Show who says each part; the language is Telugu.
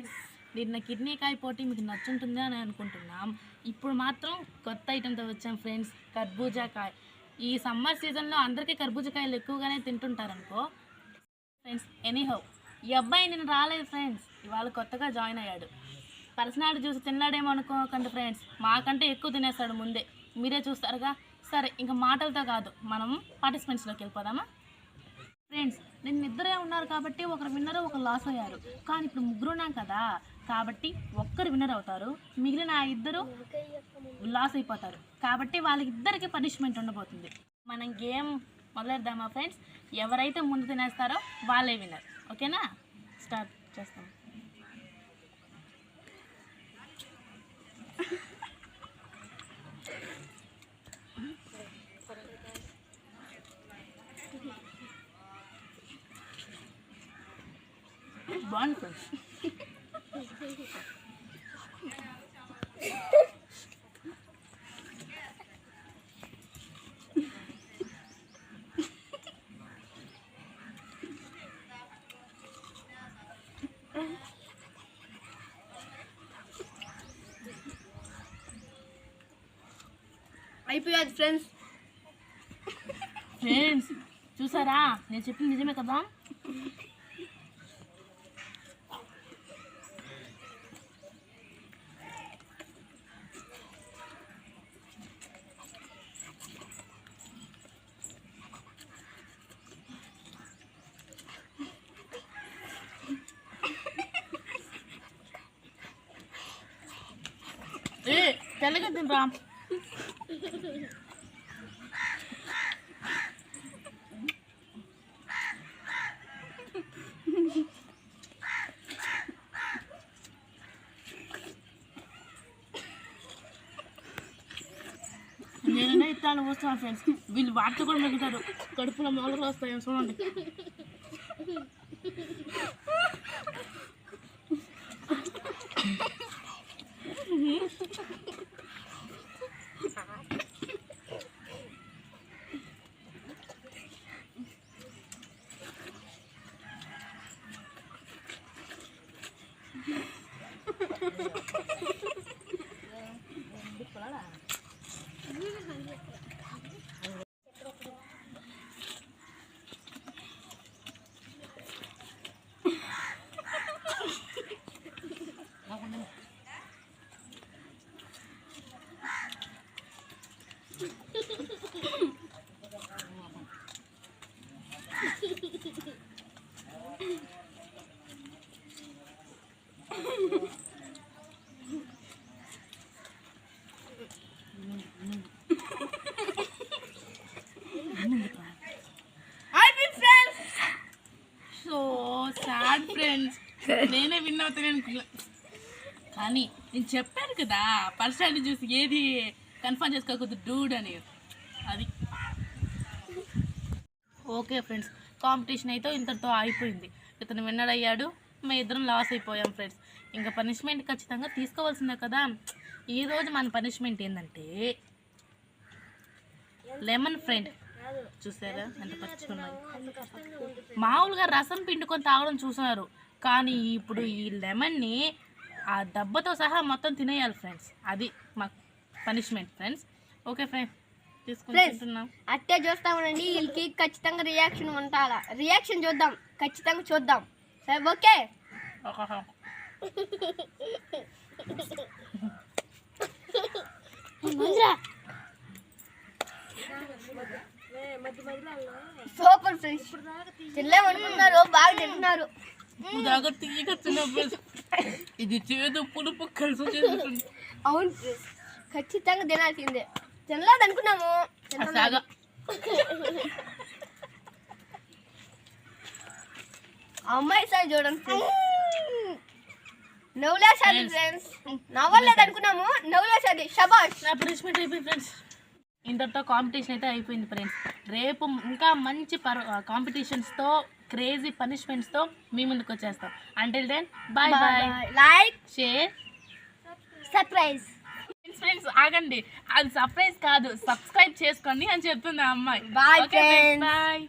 Speaker 1: ఫ్రెండ్స్, నిన్న కిడ్నీకాయ పోటీ మీకు నచ్చుంటుంది అని అనుకుంటున్నాం. ఇప్పుడు మాత్రం కొత్త ఐటెంతో వచ్చాం ఫ్రెండ్స్, కర్బూజాకాయ. ఈ సమ్మర్ సీజన్లో అందరికీ కర్బూజాకాయలు ఎక్కువగానే తింటుంటారనుకో ఫ్రెండ్స్. ఎనీహౌ, ఈ అబ్బాయి నిన్న రాలేదు ఫ్రెండ్స్, ఇవాళ కొత్తగా జాయిన్ అయ్యాడు. పర్సనాలిటీ చూసి తిన్నాడేమో అనుకోకండి ఫ్రెండ్స్, మాకంటే ఎక్కువ తినేస్తాడు ముందే, మీరే చూస్తారుగా. సరే, ఇంకా మాటలతో కాదు, మనం పార్టిసిపెంట్స్లోకి వెళ్ళిపోదామా ఫ్రెండ్స్. నిన్న ఇద్దరే ఉన్నారు కాబట్టి ఒకరు విన్నర్ ఒకరు లాస్ అయ్యారు. కానీ ఇప్పుడు ముగ్గురు ఉన్నాం కదా, కాబట్టి ఒక్కరు విన్నర్ అవుతారు, మిగిలిన ఆ ఇద్దరు లాస్ అయిపోతారు. కాబట్టి వాళ్ళిద్దరికి పనిష్మెంట్ ఉండబోతుంది. మనం గేమ్ మొదలెడదామా ఫ్రెండ్స్? ఎవరైతే ముందు తినేస్తారో వాళ్ళే విన్నర్. ఓకేనా? స్టార్ట్ చేస్తాం. బాగుంది ఫ్రెండ్స్.
Speaker 2: అయిపోయాది ఫ్రెండ్స్.
Speaker 1: ఫ్రెండ్స్ చూసారా, నేను చెప్పింది నిజమే కదా. తెల్లగా తినరా. నేనైనా ఇట్లానే వస్తాను ఫ్రెండ్స్, వీళ్ళు వాటితో కూడా మిగుతారు, కడుపులో మొదలు వస్తాయి చూడండి. ఫ్రెండ్స్, నేనే విన్ అవుతాను. కానీ నేను చెప్పాను కదా, పర్సనాలిటీ చూసి ఏది కన్ఫర్మ్ చేసుకోకూడదు డూడ్ అని. అది ఓకే ఫ్రెండ్స్, కాంపిటీషన్ అయితే ఇంతటితో అయిపోయింది. ఇతను విన్నర్ అయ్యాడు, మేము ఇద్దరం లాస్ అయిపోయాం ఫ్రెండ్స్. ఇంకా పనిష్మెంట్ ఖచ్చితంగా తీసుకోవాల్సిందే కదా. ఈరోజు మన పనిష్మెంట్ ఏంటంటే లెమన్ ఫ్రెండ్. చూసారా ఎంత పచ్చుకున్నారు. మామూలుగా రసం పిండుకొని తాగడం చూస్తున్నారు, కానీ ఇప్పుడు ఈ లెమన్ని ఆ దెబ్బతో సహా మొత్తం తినేయాలి ఫ్రెండ్స్. అది మా పనిష్మెంట్ ఫ్రెండ్స్. ఓకే ఫ్రెండ్స్, తీసుకుంటున్నాం.
Speaker 2: అట్టే చూస్తామండి, వీళ్ళకి ఖచ్చితంగా రియాక్షన్ ఉండాలా. రియాక్షన్ చూద్దాం, ఖచ్చితంగా చూద్దాం. సరే ఓకే. సూపర్ ఫ్రెండ్స్, తినలేమనుకున్నారు, బాగా తింటున్నారు.
Speaker 1: ఇది చేదు పులుపు కలిసి.
Speaker 2: అవును, ఖచ్చితంగా తినాల్సిందే. తినలేదు అనుకున్నాము. అమ్మాయి సార్ చూడండి, నవ్వులేసాది ఫ్రెండ్స్. నవ్వలేదు అనుకున్నాము, నవ్వులేసాది. షబాష్.
Speaker 1: పనిష్మెంట్ అయిపోయింది ఫ్రెండ్స్. ఇంతటితో కాంపిటీషన్ అయితే అయిపోయింది ఫ్రెండ్స్. రేపు ఇంకా మంచి కాంపిటీషన్స్తో, క్రేజీ పనిష్మెంట్స్తో మీ ముందుకు వచ్చేస్తాం. Until then bye bye.
Speaker 2: Like,
Speaker 1: share,
Speaker 2: surprise.
Speaker 1: Friends ఆగండి, అది సర్ప్రైజ్ కాదు, సబ్స్క్రైబ్ చేసుకోండి అని చెప్తుంది ఆ అమ్మాయి.
Speaker 2: Bye
Speaker 1: bye.